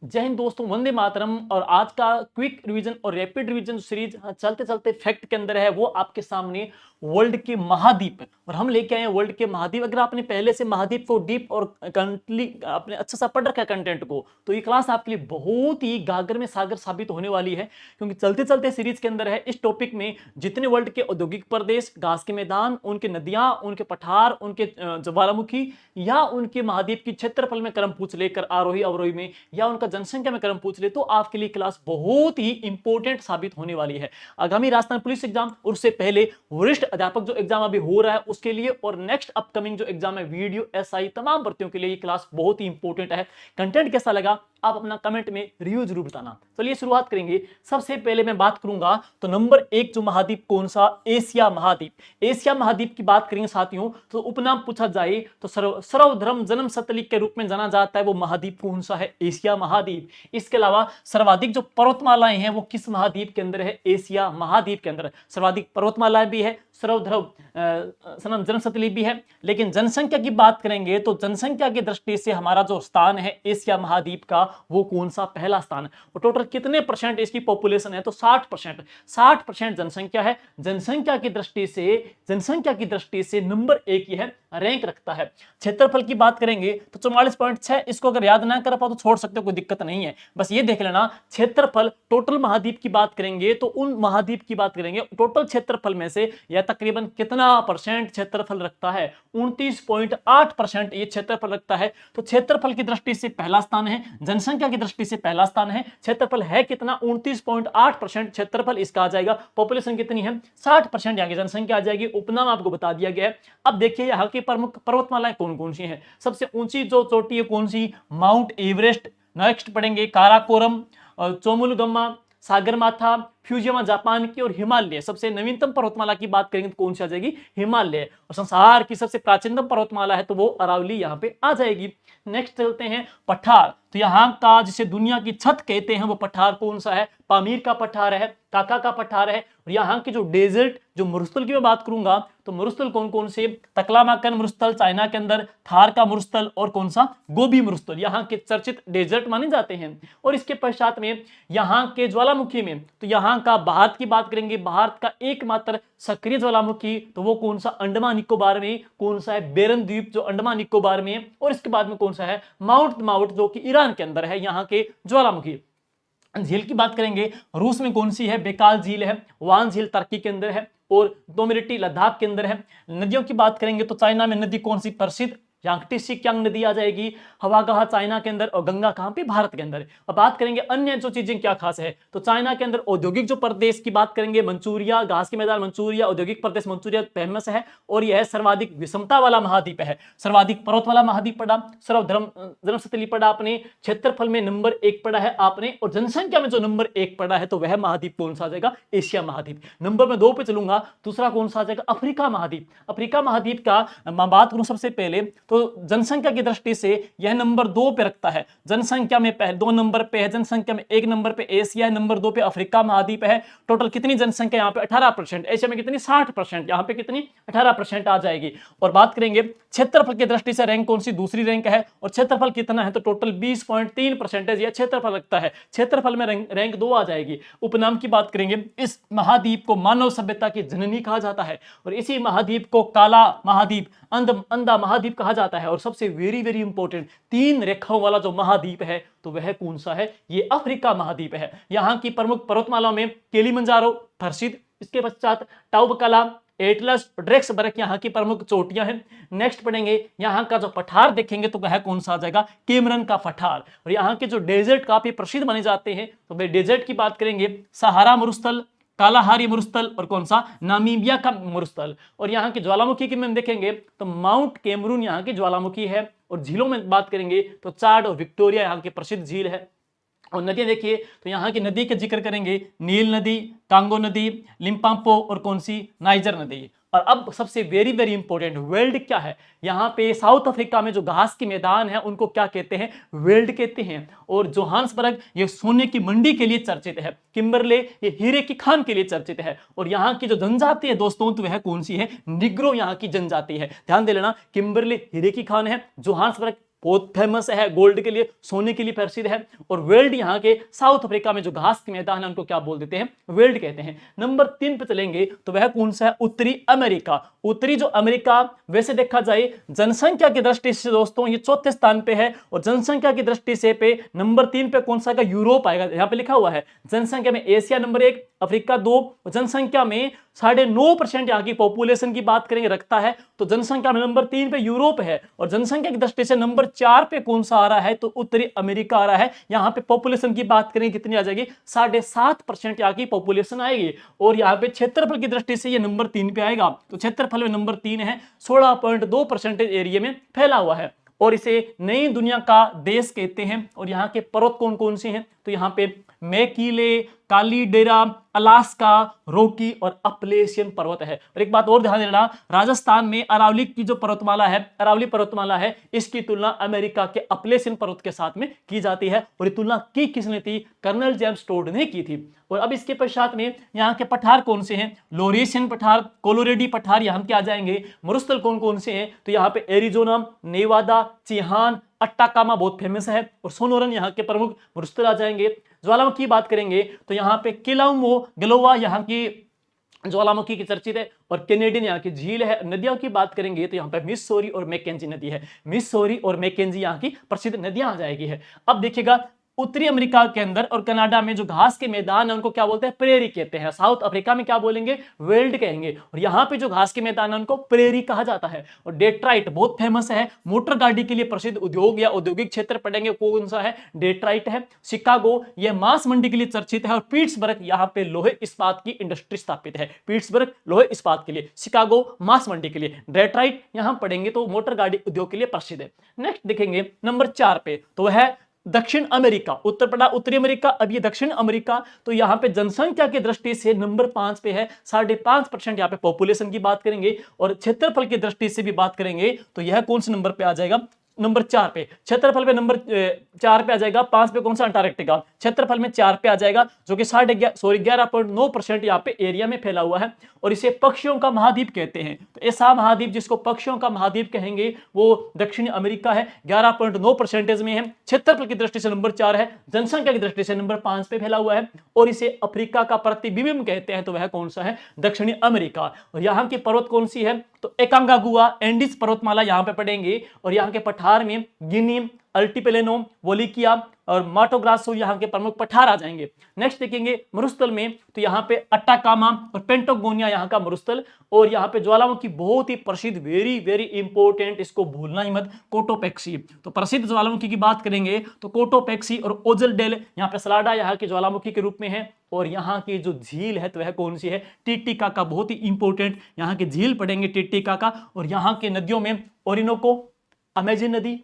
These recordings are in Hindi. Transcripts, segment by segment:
जय हिंद दोस्तों, वंदे मातरम। और आज का क्विक रिवीजन और रैपिड रिवीजन सीरीज चलते चलते फैक्ट के अंदर है वो आपके सामने वर्ल्ड के महाद्वीप, और हम लेके आए हैं वर्ल्ड के महाद्वीप। अगर आपने पहले से महाद्वीप को डीप और कंटली आपने अच्छा सा पढ़ रखा है कंटेंट को, तो ये क्लास आपके लिए बहुत ही गागर में सागर साबित होने वाली है, क्योंकि चलते चलते सीरीज के अंदर है इस टॉपिक में जितने वर्ल्ड के औद्योगिक प्रदेश, घास के मैदान, उनके नदियां, उनके पठार, उनके ज्वालामुखी या उनके महाद्वीप की क्षेत्रफल में क्रम पूछ लेकर आरोही अवरोही में, या उनका जनसंख्या में क्रम पूछ ले, तो आपके लिए क्लास बहुत ही इंपॉर्टेंट साबित होने वाली है। आगामी राजस्थान पुलिस एग्जाम और उससे पहले वरिष्ठ अध्यापक जो एग्जाम अभी हो रहा है उसके लिए, और नेक्स्ट अपकमिंग जो एग्जाम है वीडियो एसआई, तमाम भर्तियों के लिए ये क्लास बहुत ही इंपॉर्टेंट है। कंटेंट कैसा लगा आप अपना कमेंट में रिव्यू जरूर बताना। चलिए शुरुआत करेंगे। सबसे पहले मैं बात करूंगा तो नंबर 1 जो महाद्वीप कौन सा, एशिया महाद्वीप। एशिया महाद्वीप की बात करेंगे साथियों, तो उपनाम पूछा जाए तो सर्वधर्म जन्म सतलिक के रूप में जाना जाता है वो महाद्वीप कौन सा है, एशिया महाद्वीप। इसके अलावा सर्वाधिक जो पर्वतमालाएं हैं वो किस महाद्वीप के अंदर है, एशिया महाद्वीप के अंदर सर्वाधिक पर्वतमालाएं भी है, सर्वधर्म जन्म सतलिक भी है। लेकिन जनसंख्या की बात करेंगे तो जनसंख्या की दृष्टि से हमारा जो स्थान है एशिया महाद्वीप का वो कौन सा, पहला स्थान। और टोटल कितने परसेंट इसकी पॉपुलेशन है, तो 60%। 60% जनसंख्या है। जनसंख्या की दृष्टि से नंबर 1 ये है, रैंक रखता है। क्षेत्रफल की बात करेंगे तो 44.6। इसको अगर याद ना कर पाओ तो छोड़ सकते हो, कोई दिक्कत नहीं है, बस ये देख लेना। क्षेत्रफल टोटल महाद्वीप की बात करेंगे तो उन महाद्वीप की बात करेंगे टोटल क्षेत्रफल में से यह तकरीबन कितना परसेंट क्षेत्रफल रखता है, 29.8% ये क्षेत्रफल रखता है। तो क्षेत्रफल की दृष्टि से पहला स्थान है, जनसंख्या की दृष्टि से पहला स्थान है। क्षेत्रफल है कितना, 29.8% क्षेत्रफल इसका आ जाएगा। पॉपुलेशन कितनी है, 60% यहाँ की जनसंख्या आ जाएगी। उपनाम आपको बता दिया गया है। अब देखिए यहाँ की प्रमुख पर्वतमालाएं कौन कौन सी हैं। सबसे ऊंची जो चोटी है कौन सी, माउंट एवरेस्ट। नेक्स्ट पढ़ेंगे काराकोरम, चोमुलगम्मा, सागरमाथा, फ्यूजियामा जापान की, और हिमालय। सबसे नवीनतम पर्वतमाला की बात करेंगे तो कौन सी आ जाएगी, हिमालय। और संसार की सबसे प्राचीनतम पर्वतमाला है तो वो अरावली यहाँ पे आ जाएगी। नेक्स्ट चलते हैं पठार। तो यहाँ का जिसे दुनिया की छत कहते हैं वो पठार कौन सा है, पामीर का पठार है, काका का पठार है। और यहाँ की जो डेजर्ट, जो मरुस्थल की मैं बात करूंगा तो मरुस्थल कौन कौन से, तकलामाकन मरुस्थल चाइना के अंदर, थार का मरुस्थल, और कौन सा, गोबी मरुस्थल, यहाँ के चर्चित डेजर्ट माने जाते हैं। और इसके पश्चात में यहाँ के ज्वालामुखी में, तो यहाँ का भारत की बात करेंगे, भारत का एकमात्र सक्रिय ज्वालामुखी तो वो कौन सा, अंडमान निकोबार में कौन सा है, बेरन द्वीप जो अंडमान निकोबार में है। और इसके बाद में कौन सा है, माउंट माउंट जो कि ईरान के अंदर है, यहाँ के ज्वालामुखी। झील की बात करेंगे, रूस में कौन सी है, बेकाल झील है। वान झील तुर्की के अंदर है, और दोमिलिटी लद्दाख के अंदर है। नदियों की बात करेंगे तो चाइना में नदी कौन सी प्रसिद्ध, यांगटी सिक्यांग नदी आ जाएगी। हवागाह चाइना के अंदर, और गंगा कहां पे, भारत के अंदर। अब बात करेंगे अन्य जो चीजें क्या खास है, तो चाइना के अंदर औद्योगिक जो प्रदेश की बात करेंगे, मंचूरिया, घास के मैदान मंचूरिया, औद्योगिक प्रदेश मंचूरिया फेमस है। और यह सर्वाधिक विषमता वाला महाद्वीप है, सर्वाधिक पर्वत वाला महाद्वीप पड़ा, सर्वधर्म जन्म सतली पड़ा आपने, क्षेत्रफल में नंबर 1 पड़ा है आपने, और जनसंख्या में जो नंबर 1 पड़ा है तो वह महाद्वीप कौन सा आ जाएगा, एशिया महाद्वीप। नंबर में 2 पे चलूंगा, दूसरा कौन सा आ जाएगा, अफ्रीका महाद्वीप। अफ्रीका महाद्वीप का मैं बात करूं सबसे पहले तो जनसंख्या की दृष्टि से यह नंबर 2 पे रखता है। जनसंख्या में 2 नंबर पे है, जनसंख्या में 1 नंबर पे एशिया है, नंबर 2 पे अफ्रीका महाद्वीप है। टोटल कितनी जनसंख्या यहाँ पे 18%, एशिया में कितनी 60%, यहाँ पे कितनी 18% आ जाएगी। और बात करेंगे क्षेत्रफल की दृष्टि से रैंक कौन सी, दूसरी रैंक है। और क्षेत्रफल कितना है तो टोटल 20.3% यह क्षेत्रफल रखता है। क्षेत्रफल में रैंक 2 आ जाएगी। उपनाम की बात करेंगे, इस महाद्वीप को मानव सभ्यता की जननी कहा जाता है, और इसी महाद्वीप को काला महाद्वीप, अंधा महाद्वीप कहा जाता है। और सबसे वेरी वेरी इंपॉर्टेंट 3 रेखाओं वाला जो महाद्वीप है तो वह कौन सा है, ये अफ्रीका महाद्वीप है। यहाँ की प्रमुख पर्वतमालाओं में किलिमंजारो प्रसिद्ध, इसके पश्चात टाउबकला, एटलस, ड्रेक्सबर्ग यहाँ की प्रमुख चोटियां हैं। नेक्स्ट पढ़ेंगे यहाँ का जो पठार देखेंगे तो वह कौन सा आ जाएगा, केमरन का पठार। और यहाँ के जो डेजर्ट काफी प्रसिद्ध माने जाते हैं तो वे डेजर्ट की बात करेंगे, सहारा मरुस्थल, कालाहारी मरुस्थल, और कौन सा, नामीबिया का मरुस्थल। और यहाँ की ज्वालामुखी की में देखेंगे तो माउंट कैमरून यहाँ की ज्वालामुखी है। और झीलों में बात करेंगे तो चाड और विक्टोरिया यहाँ की प्रसिद्ध झील है। और नदियां देखिए तो यहाँ की नदी का जिक्र करेंगे, नील नदी, कांगो नदी, लिम्पाम्पो, और कौन सी, नाइजर नदी। और अब सबसे वेरी वेरी इंपॉर्टेंट, वेल्ड क्या है। यहाँ पे साउथ अफ्रीका में जो घास के मैदान है उनको क्या कहते हैं, वेल्ड कहते हैं। और जोहान्सबर्ग ये सोने की मंडी के लिए चर्चित है, किम्बरले ये हीरे की खान के लिए चर्चित है। और यहाँ की जो जनजाति है दोस्तों तो वह कौन सी है, निग्रो यहाँ की जनजाति है। ध्यान दे लेना, किम्बरले हीरे की खान है, जोहान्सबर्ग बहुत फेमस है, गोल्ड के लिए, सोने के लिए प्रसिद्ध है। और वेल्ड यहाँ के साउथ अफ्रीका में जो घास के मैदान है उनको क्या बोल देते हैं, वेल्ड कहते हैं। नंबर 3 पे चलेंगे तो वह कौन सा है, उत्तरी अमेरिका। उत्तरी जो अमेरिका, वैसे देखा जाए जनसंख्या की दृष्टि से दोस्तों ये चौथे स्थान पे है, और जनसंख्या की दृष्टि से पे नंबर 3 पे कौन सा का, यूरोप आएगा। यहाँ पे लिखा हुआ है जनसंख्या में एशिया नंबर 1, अफ्रीका 2, जनसंख्या में 9.5% यहाँ की पॉपुलेशन की बात करेंगे रखता है, तो जनसंख्या में नंबर 3 पे यूरोप है। और जनसंख्या की दृष्टि से नंबर 4 पे कौन सा आ रहा है, तो उत्तरी अमेरिका आ रहा है। यहाँ पे पॉपुलेशन की बात करेंगे कितनी आ जाएगी, 7.5% यहाँ की पॉपुलेशन आएगी। और यहाँ पे क्षेत्रफल की दृष्टि से ये नंबर 3 पे आएगा, तो क्षेत्रफल में नंबर 3 है, 16.2% एरिया में फैला हुआ है। और इसे नई दुनिया का देश कहते हैं। और यहाँ के पर्वत कौन कौन से हैं, तो यहाँ पे मैकीले, कालीडेरा, अलास्का, रॉकी और अपलेशियन पर्वत है। और एक बात और ध्यान देना, राजस्थान में अरावली की जो पर्वतमाला है, अरावली पर्वतमाला है, इसकी तुलना अमेरिका के अपलेशियन पर्वत के साथ में की जाती है। और ये तुलना की किसने थी, कर्नल जेम्स टोड ने की थी। और अब इसके पश्चात में यहाँ के पठार कौन से हैं, लोरेशियन पठार, कोलोरेडी पठार यहाँ के आ जाएंगे। मरुस्थल कौन कौन से हैं, तो यहाँ पे एरिजोना, नेवादा, चिहान, अट्टाकामा बहुत फेमस है। और सोनोरन यहाँ के प्रमुख मरुस्थल आ जाएंगे। ज्वालामुखी की बात करेंगे तो यहाँ पे किलाउमो, गलोवा यहाँ की ज्वालामुखी की चर्चित है। और कैनेडियन यहाँ की झील है। नदियों की बात करेंगे तो यहाँ पे मिसौरी और मैकेंजी नदी है, मिसौरी और मैकेंजी यहाँ की प्रसिद्ध नदियां आ जाएगी है। अब देखिएगा उत्तरी अमेरिका के अंदर और कनाडा में जो घास के मैदान है उनको क्या बोलते हैं, प्रेरी कहते हैं। साउथ अफ्रीका में क्या बोलेंगे, वेल्ड कहेंगे। और यहाँ पे जो घास के मैदान है उनको प्रेरी कहा जाता है। और डेट्राइट बहुत फेमस है, मोटर गाड़ी के लिए प्रसिद्ध उद्योग या औद्योगिक क्षेत्र पढ़ेंगे कौन सा है, डेट्राइट है। शिकागो ये मांस मंडी के लिए चर्चित है। और पीट्सबर्ग यहाँ पे लोहे इस्पात की इंडस्ट्री स्थापित है, पीट्सबर्ग लोहे इस्पात के लिए, शिकागो मांस मंडी के लिए। डेट्राइट यहाँ पढ़ेंगे तो मोटर गाड़ी उद्योग के लिए प्रसिद्ध है। नेक्स्ट देखेंगे नंबर 4 पे तो वह है दक्षिण अमेरिका। उत्तर पड़ा उत्तरी अमेरिका, अब ये दक्षिण अमेरिका, तो यहाँ पे जनसंख्या की दृष्टि से नंबर 5 पे है, 5.5% यहाँ पे पॉपुलेशन की बात करेंगे। और क्षेत्रफल की दृष्टि से भी बात करेंगे तो यह कौन से नंबर पे आ जाएगा, नंबर 4 पे। क्षेत्रफल पे नंबर 4 पे आ जाएगा। 5 पे कौन सा, अंटार्कटिका। क्षेत्रफल में 4 पे आ जाएगा, जो कि 11.9% यहाँ पे एरिया में फैला हुआ है। और इसे पक्षियों का महाद्वीप कहते हैं। तो ऐसा महाद्वीप जिसको पक्षियों का महाद्वीप कहेंगे वो दक्षिण अमेरिका है, 11.9% में है। क्षेत्रफल की दृष्टि से नंबर 4 है, जनसंख्या की दृष्टि से नंबर 5 पे फैला हुआ है। और इसे अफ्रीका का प्रतिबिंब कहते हैं, तो वह कौन सा है, दक्षिणी अमेरिका। और यहाँ की पर्वत कौन सी है, तो एकांगागुआ एंडीज पर्वतमाला यहाँ पे पढ़ेंगे। और यहाँ के पठार में गिनी, अल्टीपेलेनो, वोलिकिया और माटोग्रासो यहाँ के प्रमुख पठार आ जाएंगे। नेक्स्ट देखेंगे मरुस्थल में तो यहाँ पे अट्टाकामा और पेंटागोनिया यहाँ का मरुस्थल। और यहाँ पे ज्वालामुखी बहुत ही प्रसिद्ध, वेरी वेरी इंपॉर्टेंट, इसको भूलना ही मत, कोटोपेक्सी। तो प्रसिद्ध ज्वालामुखी की बात करेंगे तो कोटोपेक्सी और ओजलडेल यहाँ पे सलाडा यहाँ की ज्वालामुखी के रूप में है। और यहाँ की जो झील है तो वह कौन सी है, टिटिकाका, बहुत ही इंपॉर्टेंट यहाँ की झील पढ़ेंगे टिटिकाका। और यहाँ के नदियों में ओरिनोको, अमेजन नदी,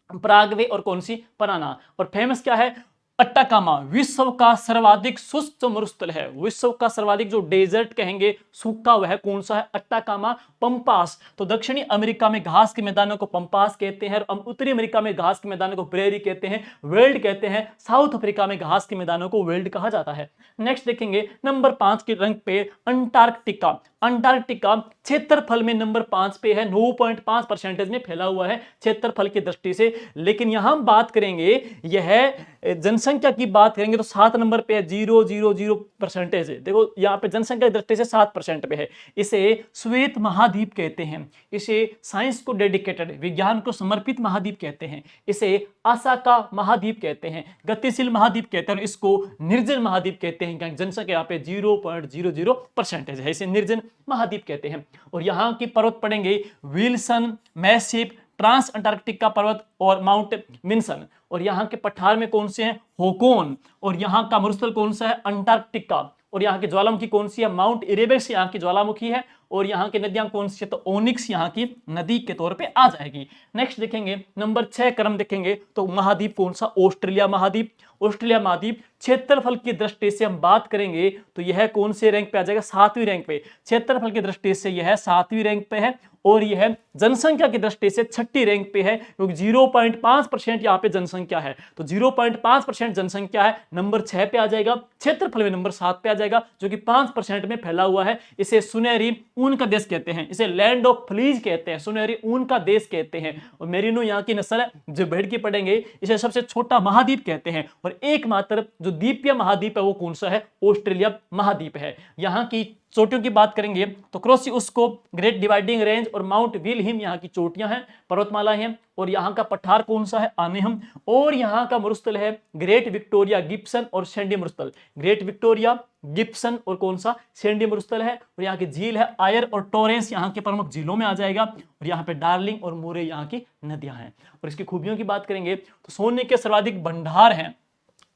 पराग्वे और कौन सी, पराना। और फेमस क्या है, अट्टाकामा विश्व का सर्वाधिक शुष्क मरुस्थल है। विश्व का सर्वाधिक जो डेजर्ट कहेंगे सूखा, वह कौन सा है, अट्टाकामा। पंपास, तो दक्षिणी अमेरिका में घास के मैदानों को पंपास कहते हैं। और उत्तरी अमेरिका में घास के मैदानों को प्रेरी कहते हैं, वेल्ड कहते हैं। साउथ अफ्रीका में घास के मैदानों को वेल्ड कहा जाता है। नेक्स्ट देखेंगे नंबर 5 के रैंक पे अंटार्कटिका। अंटार्कटिका क्षेत्रफल में नंबर 5 पे है, 9.5% में फैला हुआ है क्षेत्रफल की दृष्टि से। लेकिन यहां हम बात करेंगे, यह जनसंख्या की बात करेंगे तो 7 नंबर पे है, 0.00% है। देखो यहाँ पे जनसंख्या की दृष्टि से 7% पे है। इसे श्वेत महाद्वीप कहते हैं, इसे साइंस को डेडिकेटेड, विज्ञान को समर्पित महाद्वीप कहते हैं, इसे आशा का महाद्वीप कहते हैं, गतिशील महाद्वीप कहते हैं। और इसको निर्जन महाद्वीप कहते हैं, क्योंकि जनसंख्या यहाँ पे 0.00% है, इसे निर्जन महाद्वीप कहते हैं। और यहाँ की पर्वत पढ़ेंगे विल्सन मैसिव, ट्रांस अंटार्कटिका पर्वत और माउंट मिन्सन। और यहाँ के पठार में कौन से हैं, होकोन। और यहाँ का मरुस्थल कौन सा है, अंटार्कटिका। और यहाँ की ज्वालामुखी कौन सी है, माउंट इरेबस यहाँ की ज्वालामुखी है। और यहाँ की नदियां कौन सी है, तो ओनिक्स यहाँ की नदी के तौर पे आ जाएगी। नेक्स्ट देखेंगे नंबर 6 क्रम देखेंगे तो महाद्वीप कौन सा, ऑस्ट्रेलिया महाद्वीप। ऑस्ट्रेलिया महाद्वीप क्षेत्रफल की दृष्टि से हम बात करेंगे तो यह कौन से रैंक पे आ जाएगा, 7वीं रैंक पे। क्षेत्रफल की दृष्टि से यह 7वीं रैंक पे है। और यह जनसंख्या की दृष्टि से 6ठी रैंक पे है, क्योंकि 0.5% यहाँ पे जनसंख्या है। तो 0.5% जनसंख्या है, नंबर 6 पे आ जाएगा। क्षेत्रफल में नंबर 7 पे आ जाएगा, जो कि 5% में फैला हुआ है। इसे सुनहरी ऊन का देश कहते हैं, इसे लैंड ऑफ फ्लीज कहते हैं, सुनहरी ऊन का देश कहते हैं। और मेरिनो यहाँ की नस्ल है जो भेड़ की पढ़ेंगे, इसे सबसे छोटा महाद्वीप कहते हैं। और एकमात्र जो द्वीपीय महाद्वीप है वो कौन सा है? ऑस्ट्रेलिया महाद्वीप है। यहाँ की चोटियों की बात करेंगे तो क्रोसिउस्को, ग्रेट डिवाइडिंग रेंज और माउंट विलहिम यहाँ की चोटियां हैं, पर्वतमाला हैं। और यहाँ का पठार कौन सा है? आनेहम। और यहाँ का मरुस्थल है ग्रेट विक्टोरिया, गिब्सन और सैंडी मरुस्थल। ग्रेट विक्टोरिया, गिब्सन और कौन सा? सैंडी मरुस्थल है। और यहाँ की झील है आयर और टोरेंस, यहाँ के प्रमुख झीलों में आ जाएगा। और यहाँ पे डार्लिंग और मोरे यहाँ की नदियां हैं। और इसकी खूबियों की बात करेंगे तो सोने के सर्वाधिक भंडार हैं,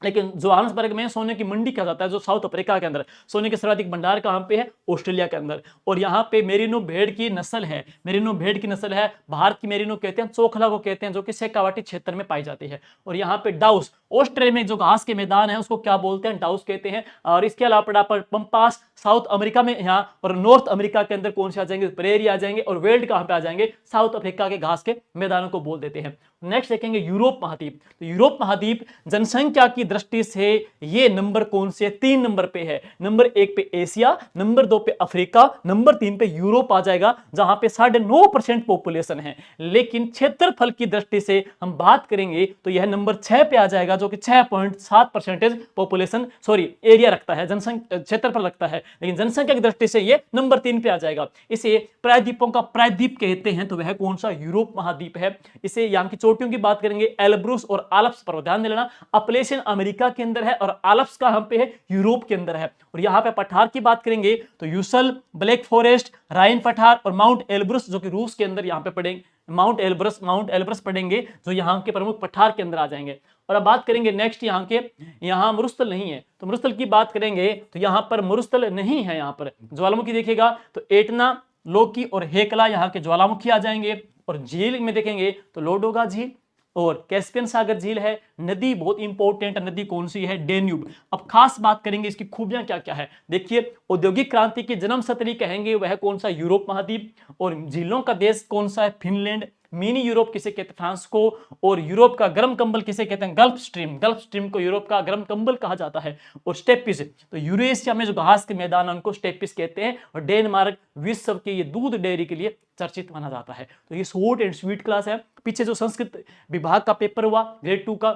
लेकिन जोहान्सबर्ग में सोने की मंडी कहा जाता है, जो साउथ अफ्रीका के अंदर। सोने के सर्वाधिक भंडार कहां पे है? ऑस्ट्रेलिया के अंदर। और यहाँ पे मेरिनो भेड़ की नस्ल है, मेरिनो भेड़ की नस्ल है, भारत की मेरिनो कहते हैं, चोखला को कहते हैं, जो कि शेखावाटी क्षेत्र में पाई जाती है। और यहाँ पे डाउस, ऑस्ट्रेलिया में जो घास के मैदान है उसको क्या बोलते हैं? डाउस कहते हैं। और इसके अलावा पंपास साउथ अमेरिका में यहाँ, और नॉर्थ अमेरिका के अंदर कौन से आ जाएंगे? प्रेरी आ जाएंगे। और वेल्ड कहां पे आ जाएंगे? साउथ अफ्रीका के घास के मैदानों को बोल देते हैं। नेक्स्ट देखेंगे यूरोप महाद्वीप। तो यूरोप महाद्वीप जनसंख्या की दृष्टि से ये नंबर कौन से? 3 नंबर पे है। नंबर 1 पे एशिया, नंबर 2 पे अफ्रीका, नंबर 3 पे यूरोप आ जाएगा, जहां पे 9.5% पॉपुलेशन है। लेकिन क्षेत्रफल की दृष्टि से हम बात करेंगे तो यह नंबर 6 पे आ जाएगा, जो कि 6.7% पॉपुलेशन एरिया रखता है, जनसंख्या क्षेत्रफल रखता है। लेकिन जनसंख्या की दृष्टि से यह नंबर 3 पे आ जाएगा। इसे प्रायद्वीपों का प्रायद्वीप कहते हैं, तो वह कौन सा? यूरोप महाद्वीप है। इसे यहाँ की चोटियों की बात करेंगे, एल्ब्रूस और आल्प्स पर ध्यान देना। अपलेशियन अमेरिका के अंदर है और आल्प्स का हम पे है, यूरोप के अंदर है। और यहाँ पे पठार की बात करेंगे तो यूसल, ब्लैक फॉरेस्ट, राइन पठार और माउंट एल्ब्रूस, जो कि रूस के अंदर यहाँ पे पड़ेंगे। माउंट एल्ब्रस पढ़ेंगे, जो यहाँ के प्रमुख पठार के अंदर आ जाएंगे। और अब बात करेंगे नेक्स्ट यहाँ मरुस्थल नहीं है, तो मरुस्थल की बात करेंगे तो यहाँ पर मरुस्थल नहीं है। यहाँ पर ज्वालामुखी देखिएगा तो एटना, लोकी और हेकला यहाँ के ज्वालामुखी आ जाएंगे। और झील में देखेंगे तो लोडोगा झील और कैस्पियन सागर झील है। नदी बहुत इंपॉर्टेंट नदी कौन सी है? डेन्यूब। अब खास बात करेंगे इसकी खूबियां क्या क्या है। देखिए, औद्योगिक क्रांति की जन्म स्थली कहेंगे वह कौन सा? यूरोप महाद्वीप। और झीलों का देश कौन सा है? फिनलैंड। मिनी यूरोप किसे कहते हैं? फ्रांस को। और यूरोप का गर्म कंबल किसे कहते हैं? Gulf stream. गल्फ स्ट्रीम को यूरोप का गर्म कंबल कहा जाता है। और स्टेपिस, तो यूरेशिया में जो घास के मैदान उनको स्टेपिस कहते हैं। और डेनमार्क विश्व के ये दूध डेयरी के लिए चर्चित माना जाता है। तो ये शॉर्ट एंड स्वीट क्लास है। पीछे जो संस्कृत विभाग का पेपर हुआ ग्रेड 2 का,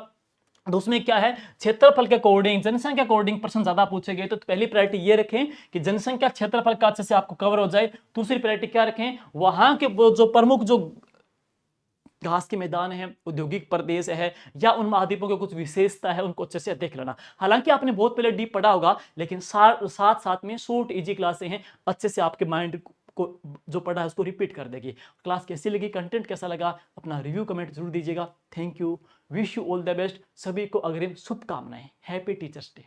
तो उसमें क्या है? क्षेत्रफल के अकॉर्डिंग, जनसंख्या अकॉर्डिंग प्रश्न ज्यादा पूछे गए। तो पहली प्रायोरिटी ये रखें कि जनसंख्या क्षेत्रफल का अच्छे से आपको कवर हो जाए। दूसरी प्रायोरिटी क्या रखें? वहां के जो प्रमुख जो घास के मैदान है, औद्योगिक प्रदेश है, या उन महाद्वीपों की कुछ विशेषता है, उनको अच्छे से देख लेना। हालांकि आपने बहुत पहले डीप पढ़ा होगा, लेकिन साथ साथ में शॉर्ट इजी क्लासें हैं, अच्छे से आपके माइंड को जो पढ़ा है उसको रिपीट कर देगी। क्लास कैसी लगी, कंटेंट कैसा लगा, अपना रिव्यू कमेंट जरूर दीजिएगा। Thank you, wish you all the best. सभी को अग्रिम शुभकामनाएं। Happy teachers day.